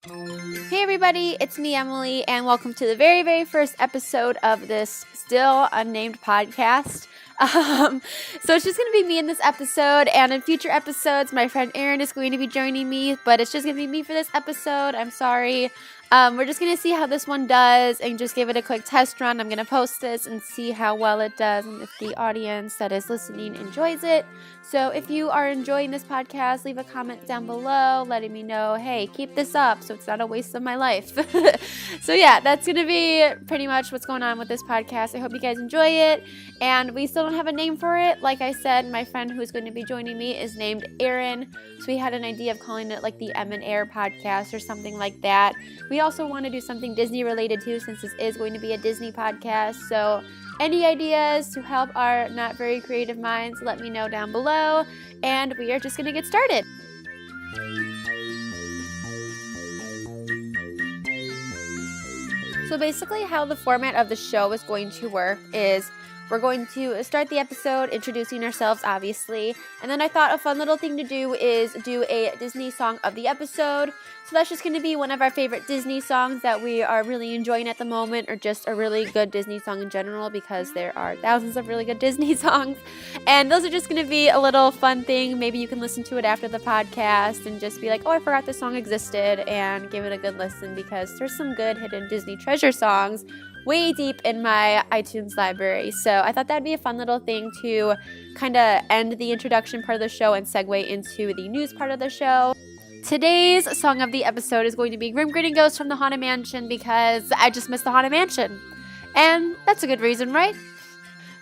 Hey everybody, it's me, Emily, and welcome to the very, very first episode of this still unnamed podcast. So it's just going to be me in this episode, and in future episodes, my friend Erin is going to be joining me, but it's just going to be me for this episode. I'm sorry. We're just going to see how this one does and just give it a quick test run. I'm going to post this and see how well it does and if the audience that is listening enjoys it. So if you are enjoying this podcast, leave a comment down below letting me know, hey, keep this up so it's not a waste of my life. So yeah, that's going to be pretty much what's going on with this podcast. I hope you guys enjoy it. And we still don't have a name for it. Like I said, my friend who's going to be joining me is named Erin. So we had an idea of calling it like the M and Air podcast or something like that. We also want to do something Disney related too, since this is going to be a Disney podcast. So any ideas to help our not very creative minds, let me know down below. And we are just going to get started. So basically how the format of the show is going to work is we're going to start the episode introducing ourselves, obviously, and then I thought a fun little thing to do is do a Disney song of the episode. So that's just going to be one of our favorite Disney songs that we are really enjoying at the moment, or just a really good Disney song in general, because there are thousands of really good Disney songs. And those are just going to be a little fun thing. Maybe you can listen to it after the podcast and just be like, oh, I forgot this song existed, and give it a good listen, because there's some good hidden Disney treasure songs way deep in my iTunes library. So I thought that'd be a fun little thing to kind of end the introduction part of the show and segue into the news part of the show. Today's song of the episode is going to be Grim Grinning Ghost from the Haunted Mansion, because I just missed the Haunted Mansion. And that's a good reason, right?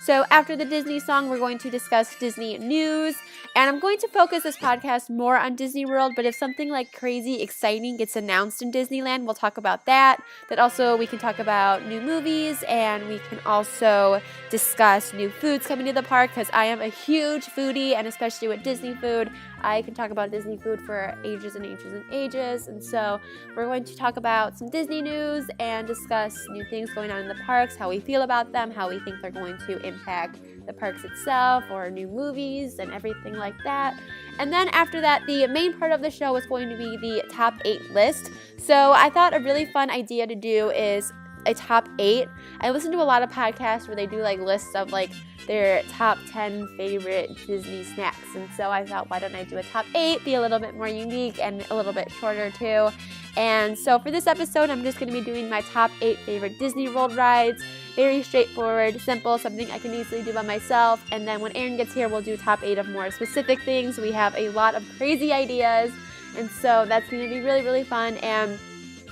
So after the Disney song, we're going to discuss Disney news, and I'm going to focus this podcast more on Disney World, but if something like crazy exciting gets announced in Disneyland, we'll talk about that. But also we can talk about new movies, and we can also discuss new foods coming to the park, because I am a huge foodie, and especially with Disney food, I can talk about Disney food for ages and ages and ages. And so we're going to talk about some Disney news and discuss new things going on in the parks, how we feel about them, how we think they're going to impact the parks itself, or new movies and everything like that. And then after that, the main part of the show is going to be the top 8 list. So I thought a really fun idea to do is a top 8. I listen to a lot of podcasts where they do like lists of like their top 10 favorite Disney snacks, and so I thought, why don't I do a top 8, be a little bit more unique and a little bit shorter too. And so for this episode, I'm just going to be doing my top 8 favorite Disney World rides. Very straightforward, simple, something I can easily do by myself. And then when Erin gets here, we'll do top 8 of more specific things. We have a lot of crazy ideas, and so that's going to be really, really fun. And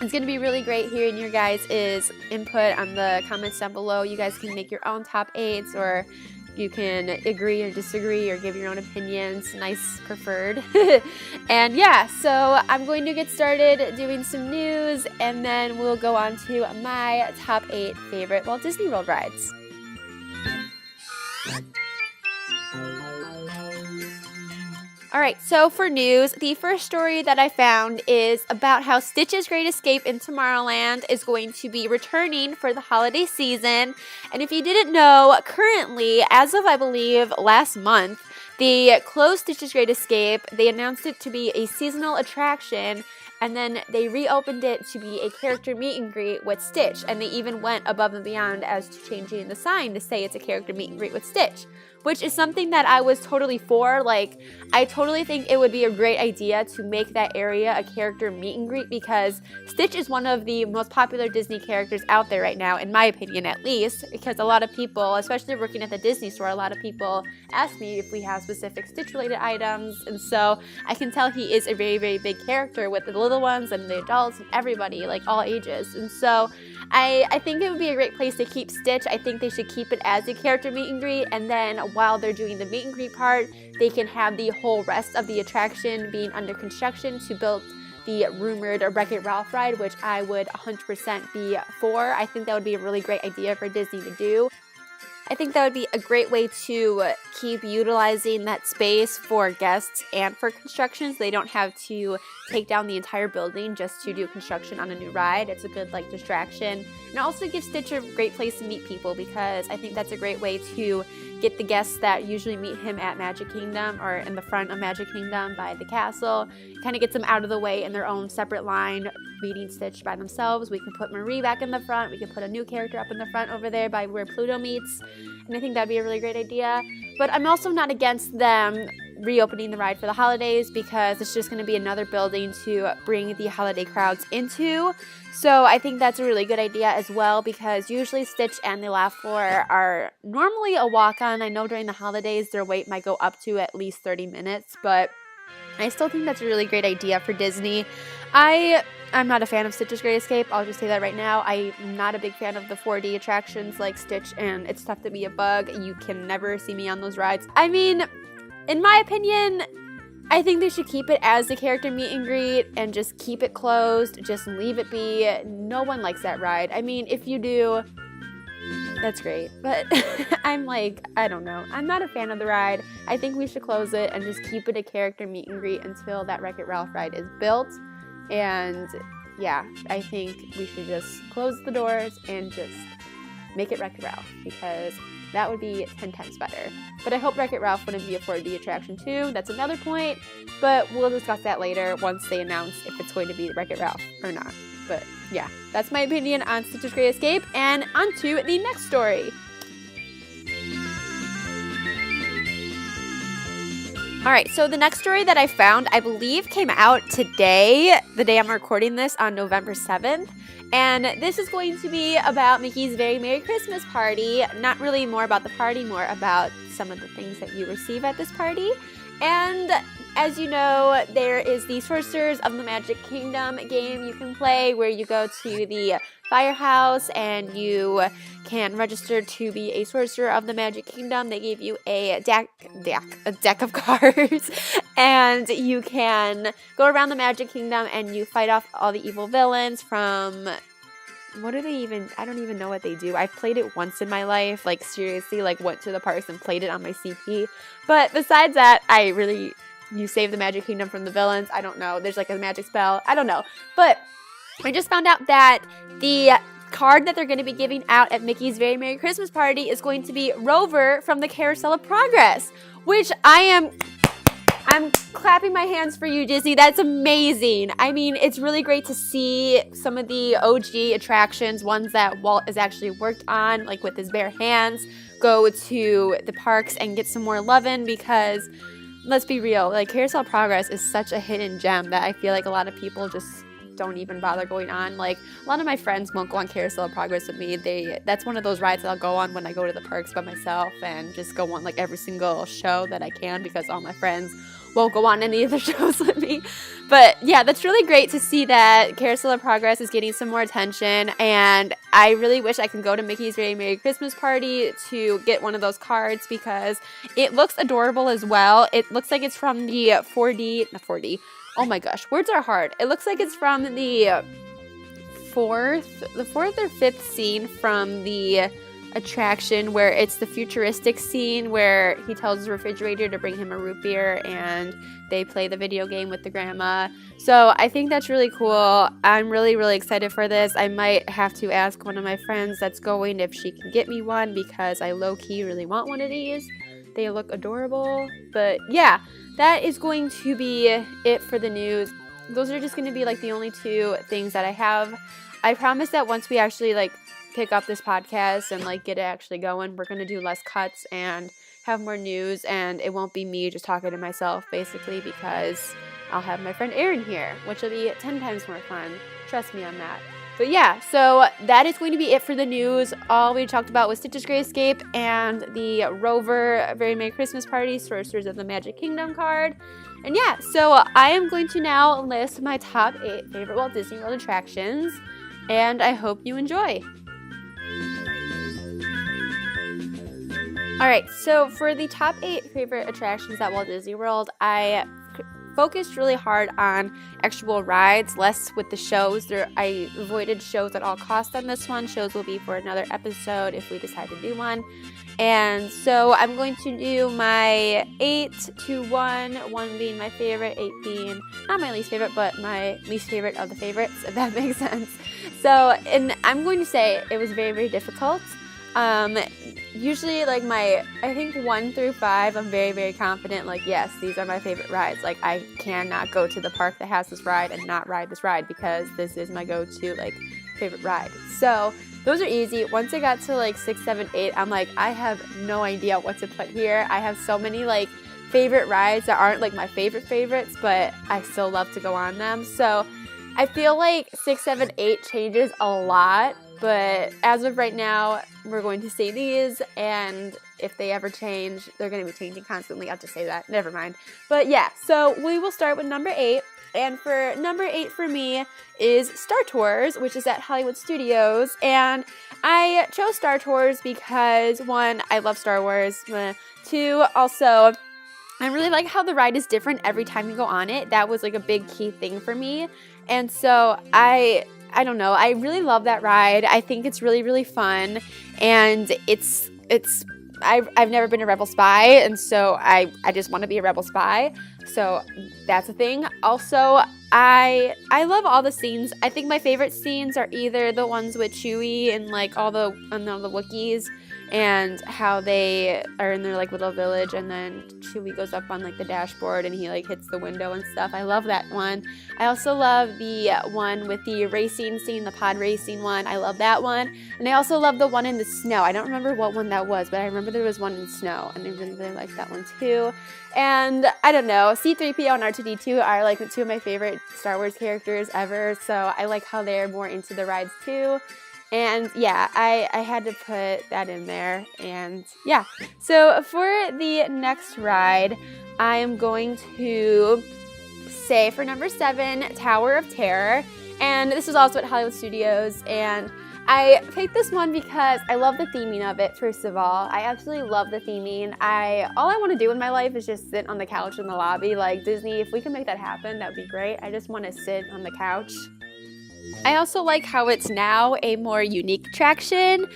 it's going to be really great hearing your guys' input on the comments down below. You guys can make your own top 8s, or you can agree or disagree or give your own opinions, nice preferred. And yeah, so I'm going to get started doing some news, and then we'll go on to my top 8 favorite Walt Disney World rides. Alright, so for news, the first story that I found is about how Stitch's Great Escape in Tomorrowland is going to be returning for the holiday season. And if you didn't know, currently, as of I believe last month, they closed Stitch's Great Escape. They announced it to be a seasonal attraction, and then they reopened it to be a character meet and greet with Stitch. And they even went above and beyond as to changing the sign to say it's a character meet and greet with Stitch, which is something that I was totally for. Like, I totally think it would be a great idea to make that area a character meet and greet, because Stitch is one of the most popular Disney characters out there right now, in my opinion at least, because a lot of people, especially working at the Disney store, a lot of people ask me if we have specific Stitch related items, and so I can tell he is a very, very big character with the little ones and the adults and everybody, like all ages. And so I think it would be a great place to keep Stitch. I think they should keep it as a character meet and greet, and then while they're doing the meet and greet part, they can have the whole rest of the attraction being under construction to build the rumored Wreck-It Ralph ride, which I would 100% be for. I think that would be a really great idea for Disney to do. I think that would be a great way to keep utilizing that space for guests and for construction, so they don't have to take down the entire building just to do construction on a new ride. It's a good distraction. And it also gives Stitch a great place to meet people, because I think that's a great way to get the guests that usually meet him at Magic Kingdom or in the front of Magic Kingdom by the castle, kind of gets them out of the way in their own separate line, meeting Stitch by themselves. We can put Marie back in the front. We can put a new character up in the front over there by where Pluto meets. And I think that'd be a really great idea. But I'm also not against them reopening the ride for the holidays because it's just going to be another building to bring the holiday crowds into. So I think that's a really good idea as well, because usually Stitch and the Laugh Floor are normally a walk-on. I know during the holidays their wait might go up to at least 30 minutes, but I still think that's a really great idea for Disney. I'm not a fan of Stitch's Great Escape. I'll just say that right now. I'm not a big fan of the 4D attractions like Stitch and It's Tough to Be a Bug. You can never see me on those rides. I mean, in my opinion, I think they should keep it as the character meet and greet and just keep it closed. Just leave it be. No one likes that ride. I mean, if you do, that's great. But I'm like, I don't know. I'm not a fan of the ride. I think we should close it and just keep it a character meet and greet until that Wreck-It Ralph ride is built. And yeah, I think we should just close the doors and just make it Wreck-It Ralph, because that would be 10 times better. But I hope Wreck-It Ralph wouldn't be a 4D attraction too. That's another point, but we'll discuss that later once they announce if it's going to be Wreck-It Ralph or not. But yeah, that's my opinion on Stitch's Great Escape, and on to the next story. Alright, so the next story that I found, I believe came out today, the day I'm recording this on November 7th. And this is going to be about Mickey's Very Merry Christmas Party. Not really more about the party, more about some of the things that you receive at this party. And as you know, there is the Sorcerers of the Magic Kingdom game you can play, where you go to the firehouse and you can register to be a Sorcerer of the Magic Kingdom. They give you a deck of cards, and you can go around the Magic Kingdom and you fight off all the evil villains from... What do they even... I don't even know what they do. I've played it once in my life. Like, seriously, like, went to the parks and played it on my CP. But besides that, you save the Magic Kingdom from the villains. I don't know. There's, like, a magic spell. I don't know. But I just found out that the card that they're going to be giving out at Mickey's Very Merry Christmas Party is going to be Rover from the Carousel of Progress, which I'm clapping my hands for you, Disney. That's amazing. I mean, it's really great to see some of the OG attractions, ones that Walt has actually worked on, like with his bare hands, go to the parks and get some more lovin', because let's be real, like Carousel of Progress is such a hidden gem that I feel like a lot of people just don't even bother going on. Like, a lot of my friends won't go on Carousel of Progress with me. That's one of those rides that I'll go on when I go to the parks by myself, and just go on like every single show that I can, because all my friends won't go on any of the shows with me. But yeah, that's really great to see that Carousel of Progress is getting some more attention, and I really wish I could go to Mickey's Very Merry Christmas Party to get one of those cards, because it looks adorable as well. It looks like it's from the 4D, oh my gosh, words are hard. It looks like it's from the fourth or fifth scene from the attraction, where it's the futuristic scene where he tells his refrigerator to bring him a root beer and they play the video game with the grandma. So I think that's really cool. I'm really, really excited for this. I might have to ask one of my friends that's going if she can get me one, because I low-key really want one of these. They look adorable. But yeah, that is going to be it for the news. Those are just going to be like the only two things that I have. I promise that once we actually like pick up this podcast and like get it actually going, we're going to do less cuts and have more news, and it won't be me just talking to myself basically, because I'll have my friend Erin here, which will be 10 times more fun. Trust me on that. But yeah, so that is going to be it for the news. All we talked about was Stitch's Great Escape and the Rover Very Merry Christmas Party Sorcerers of the Magic Kingdom card. And yeah, so I am going to now list my top 8 favorite Walt Disney World attractions, and I hope you enjoy. Alright, so for the top 8 favorite attractions at Walt Disney World, I focused really hard on actual rides, less with the shows. I avoided shows at all costs on this one. Shows will be for another episode if we decide to do one. And so I'm going to do my 8 to 1, 1 being my favorite, 8 being not my least favorite, but my least favorite of the favorites, if that makes sense. So, and I'm going to say it was very, very difficult. usually like I think 1 through 5, I'm very, very confident, like, yes, these are my favorite rides. Like, I cannot go to the park that has this ride and not ride this ride because this is my go-to, like, favorite ride. So those are easy. Once I got to like 6, 7, 8, I'm like, I have no idea what to put here. I have so many like favorite rides that aren't like my favorites, but I still love to go on them. So I feel like 6, 7, 8 changes a lot, but as of right now, we're going to say these, and if they ever change, they're going to be changing constantly. I'll just say that. Never mind. But yeah, so we will start with number 8. And for number 8 for me is Star Tours, which is at Hollywood Studios. And I chose Star Tours because, 1, I love Star Wars. 2, also, I really like how the ride is different every time you go on it. That was like a big key thing for me. And so I don't know, I really love that ride. I think it's really, really fun. And I've never been a Rebel spy, and so I just want to be a Rebel spy. So that's a thing. Also, I love all the scenes. I think my favorite scenes are either the ones with Chewie and like all the Wookiees, and how they are in their like little village, and then Chewie goes up on like the dashboard and he like hits the window and stuff. I love that one. I also love the one with the racing scene, the pod racing one. I love that one. And I also love the one in the snow. I don't remember what one that was, but I remember there was one in the snow, and I really, really like that one too. And I don't know, C-3PO and R2-D2 are like 2 of my favorite Star Wars characters ever, so I like how they're more into the rides too. And yeah, I had to put that in there. And yeah, so for the next ride, I am going to say for number 7, Tower of Terror. And this was also at Hollywood Studios, and I picked this one because I love the theming of it, first of all. I absolutely love the theming. All I want to do in my life is just sit on the couch in the lobby. Like, Disney, if we can make that happen, that would be great. I just want to sit on the couch. I also like how it's now a more unique attraction.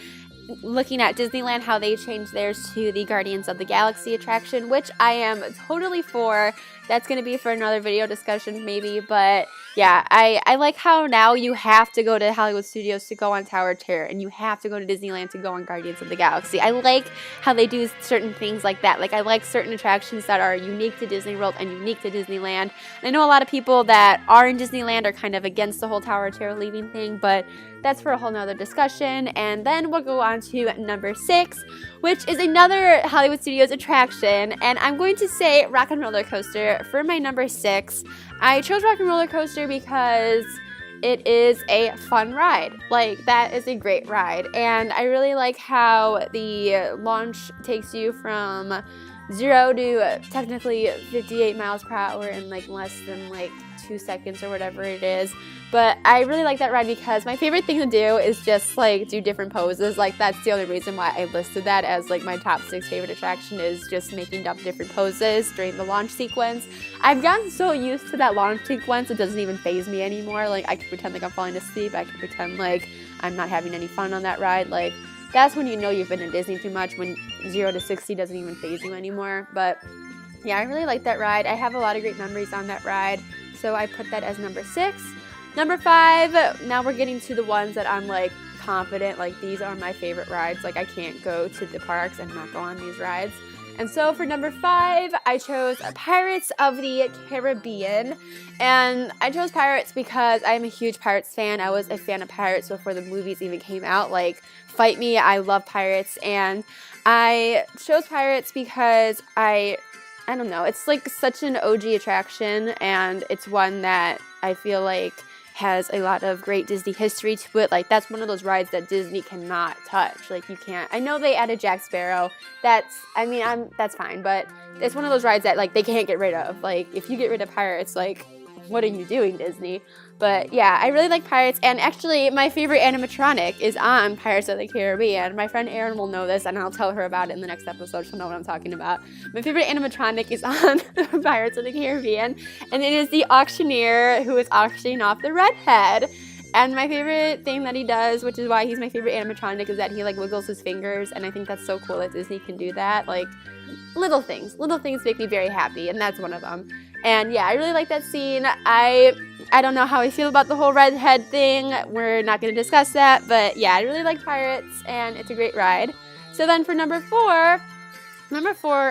Looking at Disneyland, how they changed theirs to the Guardians of the Galaxy attraction, which I am totally for. That's going to be for another video discussion maybe, but yeah, I like how now you have to go to Hollywood Studios to go on Tower of Terror, and you have to go to Disneyland to go on Guardians of the Galaxy. I like how they do certain things like that. Like, I like certain attractions that are unique to Disney World and unique to Disneyland. And I know a lot of people that are in Disneyland are kind of against the whole Tower of Terror leaving thing, but that's for a whole nother discussion. And then we'll go on to number 6, which is another Hollywood Studios attraction, and I'm going to say Rock and Roller Coaster for my number 6. I chose Rock and Roller Coaster because it is a fun ride. Like, that is a great ride, and I really like how the launch takes you from 0 to technically 58 miles per hour in like less than like 2 seconds or whatever it is. But I really like that ride because my favorite thing to do is just like do different poses. Like, that's the only reason why I listed that as like my top 6 favorite attraction, is just making up different poses during the launch sequence. I've gotten so used to that launch sequence, it doesn't even faze me anymore. Like, I can pretend like I'm falling asleep. I can pretend like I'm not having any fun on that ride. Like, that's when you know you've been in Disney too much, when 0 to 60 doesn't even faze you anymore. But yeah, I really like that ride. I have a lot of great memories on that ride, so I put that as number 6. Number 5, now we're getting to the ones that I'm like confident, like these are my favorite rides. Like, I can't go to the parks and not go on these rides. And so for number 5, I chose Pirates of the Caribbean. And I chose Pirates because I'm a huge Pirates fan. I was a fan of Pirates before the movies even came out. Like, fight me, I love Pirates. And I chose Pirates because I don't know, it's like such an OG attraction, and it's one that I feel like has a lot of great Disney history to it. Like, that's one of those rides that Disney cannot touch. Like, you can't. I know they added Jack Sparrow. That's fine, but it's one of those rides that like they can't get rid of. Like, if you get rid of Pirates, like, what are you doing, Disney? But yeah, I really like Pirates, and actually my favorite animatronic is on Pirates of the Caribbean. My friend Erin will know this, and I'll tell her about it in the next episode. She'll know what I'm talking about. My favorite animatronic is on Pirates of the Caribbean, and it is the auctioneer who is auctioning off the redhead. And my favorite thing that he does, which is why he's my favorite animatronic, is that he like wiggles his fingers, and I think that's so cool that Disney can do that. Like, little things make me very happy, and that's one of them. And yeah, I really like that scene. I don't know how I feel about the whole redhead thing. We're not going to discuss that, but yeah, I really like Pirates, and it's a great ride. So then for number four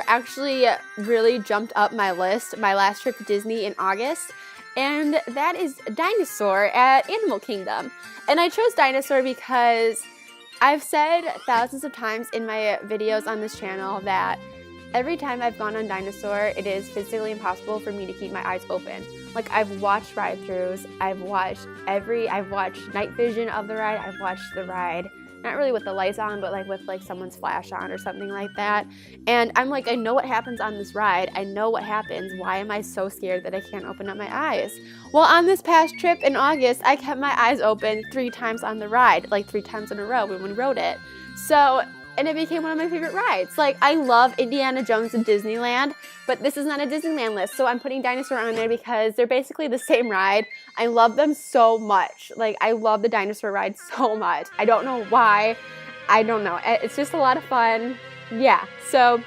actually really jumped up my list, my last trip to Disney in August, and that is Dinosaur at Animal Kingdom. And I chose Dinosaur because I've said thousands of times in my videos on this channel that every time I've gone on Dinosaur, it is physically impossible for me to keep my eyes open. Like, I've watched ride-throughs, I've watched night vision of the ride, I've watched the ride, not really with the lights on, but like with like someone's flash on or something like that. And I'm like, I know what happens on this ride. I know what happens. Why am I so scared that I can't open up my eyes? Well, on this past trip in August, I kept my eyes open 3 times on the ride, like 3 times in a row when we rode it. So, and it became one of my favorite rides. Like, I love Indiana Jones and Disneyland, but this is not a Disneyland list, so I'm putting Dinosaur on there because they're basically the same ride. I love them so much. Like, I love the Dinosaur ride so much. I don't know why. I don't know. It's just a lot of fun. Yeah, so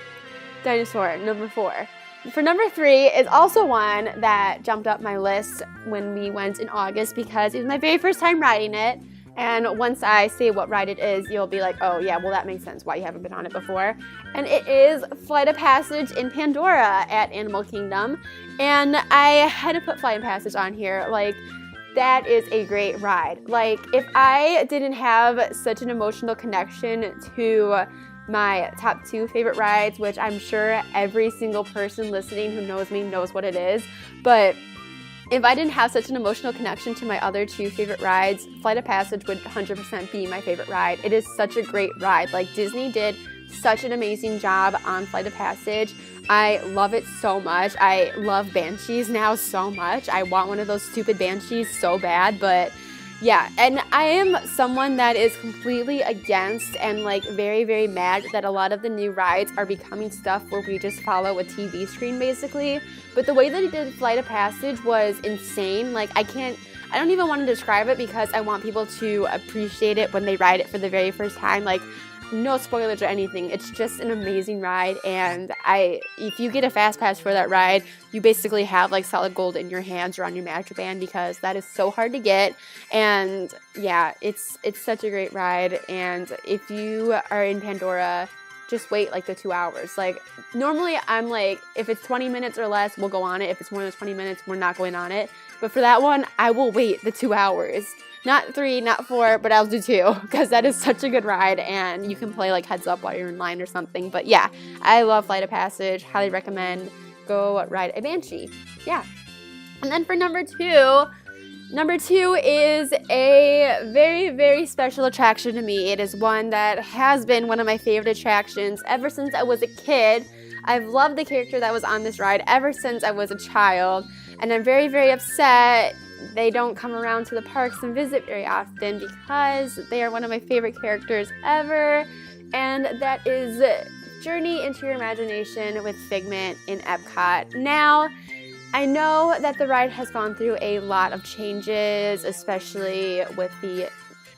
Dinosaur, number 4. For number 3 is also one that jumped up my list when we went in August because it was my very first time riding it. And once I say what ride it is, you'll be like, oh yeah, well that makes sense why you haven't been on it before. And it is Flight of Passage in Pandora at Animal Kingdom. And I had to put Flight of Passage on here. Like, that is a great ride. Like, if I didn't have such an emotional connection to my top 2 favorite rides, which I'm sure every single person listening who knows me knows what it is, but if I didn't have such an emotional connection to my other 2 favorite rides, Flight of Passage would 100% be my favorite ride. It is such a great ride. Like, Disney did such an amazing job on Flight of Passage. I love it so much. I love Banshees now so much. I want one of those stupid Banshees so bad, but yeah, and I am someone that is completely against and like very, very mad that a lot of the new rides are becoming stuff where we just follow a TV screen basically. But the way that he did Flight of Passage was insane. Like, I don't even want to describe it because I want people to appreciate it when they ride it for the very first time. Like, no spoilers or anything. It's just an amazing ride, and if you get a fast pass for that ride, you basically have like solid gold in your hands or on your magic band because that is so hard to get. And yeah, it's such a great ride. And if you are in Pandora, just wait like the 2 hours. Like, normally I'm like, if it's 20 minutes or less, we'll go on it. If it's more than 20 minutes, we're not going on it. But for that one, I will wait the 2 hours. Not 3, not 4, but I'll do 2 because that is such a good ride, and you can play like Heads Up while you're in line or something. But yeah, I love Flight of Passage. Highly recommend. Go ride a Banshee. Yeah. And then for number 2 is a very, very special attraction to me. It is one that has been one of my favorite attractions ever since I was a kid. I've loved the character that was on this ride ever since I was a child, and I'm very, very upset they don't come around to the parks and visit very often because they are one of my favorite characters ever, and that is Journey into Your Imagination with Figment in Epcot. Now, I know that the ride has gone through a lot of changes, especially with the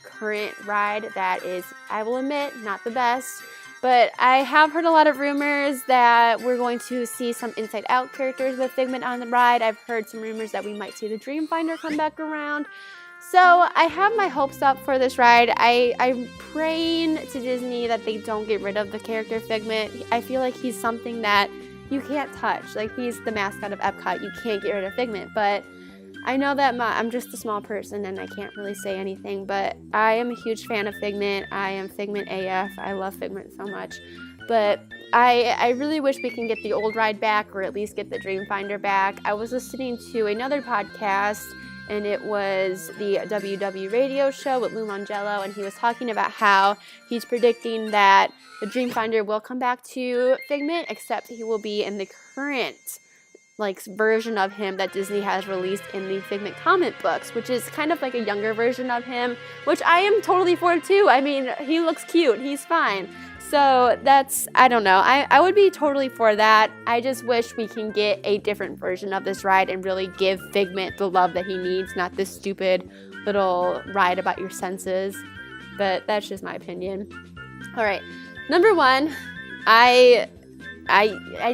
current ride that is, I will admit, not the best. But I have heard a lot of rumors that we're going to see some Inside Out characters with Figment on the ride. I've heard some rumors that we might see the Dreamfinder come back around. So I have my hopes up for this ride. I'm praying to Disney that they don't get rid of the character Figment. I feel like he's something that you can't touch. Like, he's the mascot of Epcot. You can't get rid of Figment. But I know that I'm just a small person and I can't really say anything, but I am a huge fan of Figment. I am Figment AF. I love Figment so much. But I really wish we can get the old ride back, or at least get the Dreamfinder back. I was listening to another podcast, and it was the WDW radio show with Lou Mangello, and he was talking about how he's predicting that the Dreamfinder will come back to Figment, except he will be in the current version of him that Disney has released in the Figment comic books, which is kind of like a younger version of him, which I am totally for too. I mean, he looks cute, he's fine. So that's, I don't know, I would be totally for that. I just wish we can get a different version of this ride and really give Figment the love that he needs, not this stupid little ride about your senses. But that's just my opinion. All right, number 1, I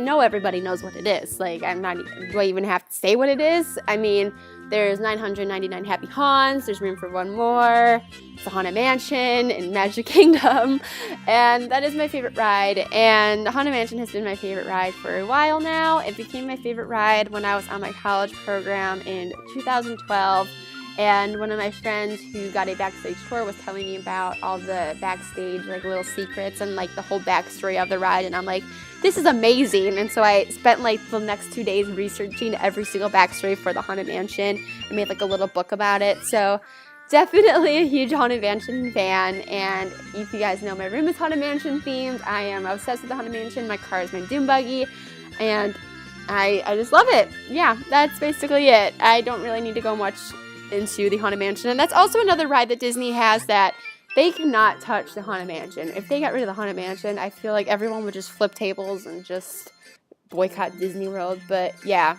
know everybody knows what it is. Like, do I even have to say what it is? I mean, There's 999 Happy Haunts. There's room for one more. It's the Haunted Mansion in Magic Kingdom. And that is my favorite ride. And the Haunted Mansion has been my favorite ride for a while now. It became my favorite ride when I was on my college program in 2012. And one of my friends who got a backstage tour was telling me about all the backstage, like, little secrets and, like, the whole backstory of the ride. And I'm like, this is amazing. And so I spent, like, the next 2 days researching every single backstory for the Haunted Mansion. I made, like, a little book about it. So definitely a huge Haunted Mansion fan. And if you guys know, my room is Haunted Mansion themed. I am obsessed with the Haunted Mansion. My car is my Doom Buggy. And I just love it. Yeah, that's basically it. I don't really need to go much into the Haunted Mansion. And that's also another ride that Disney has that they cannot touch the Haunted Mansion. If they got rid of the Haunted Mansion, I feel like everyone would just flip tables and just boycott Disney World. But yeah,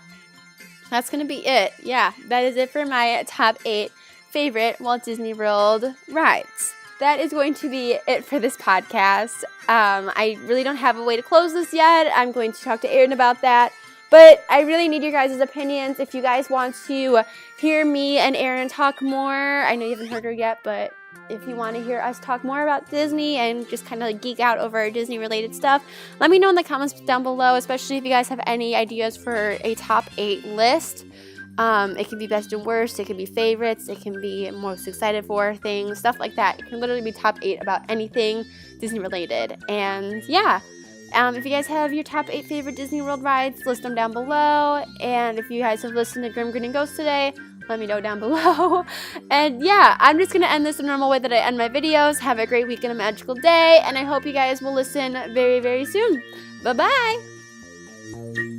that's going to be it. Yeah, that is it for my top 8 favorite Walt Disney World rides. That is going to be it for this podcast. I really don't have a way to close this yet. I'm going to talk to Erin about that. But I really need your guys' opinions. If you guys want to hear me and Erin talk more, I know you haven't heard her yet, but if you want to hear us talk more about Disney and just kind of like geek out over Disney-related stuff, let me know in the comments down below, especially if you guys have any ideas for a top 8 list. It can be best and worst, it can be favorites, it can be most excited for things, stuff like that. It can literally be top 8 about anything Disney-related. And yeah. If you guys have your top 8 favorite Disney World rides, list them down below. And if you guys have listened to Grim Grin and Ghost today, let me know down below. And yeah, I'm just going to end this the normal way that I end my videos. Have a great week and a magical day. And I hope you guys will listen very, very soon. Bye-bye.